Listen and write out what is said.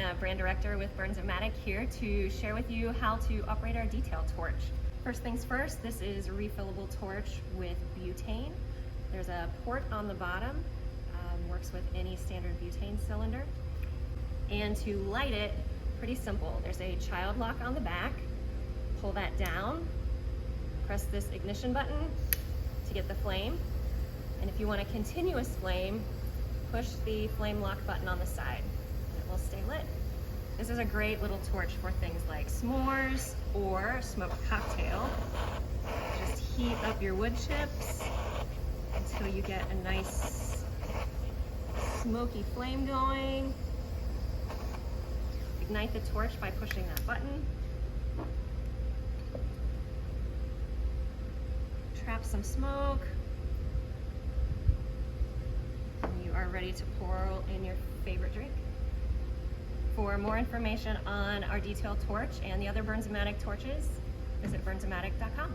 Janna, brand director with Bernzomatic, here to share with you how to operate our detail torch. First things first, this is a refillable torch with butane. There's a port on the bottom, works with any standard butane cylinder. And to light it, pretty simple. There's a child lock on the back. Pull that down, press this ignition button to get the flame. And if you want a continuous flame, push the flame lock button on the side. It will stay lit. This is a great little torch for things like s'mores or smoked cocktail. Just heat up your wood chips until you get a nice smoky flame going. Ignite the torch by pushing that button. Trap some smoke. And you are ready to pour in your favorite drink. For more information on our detail torch and the other Bernzomatic torches, visit bernzomatic.com.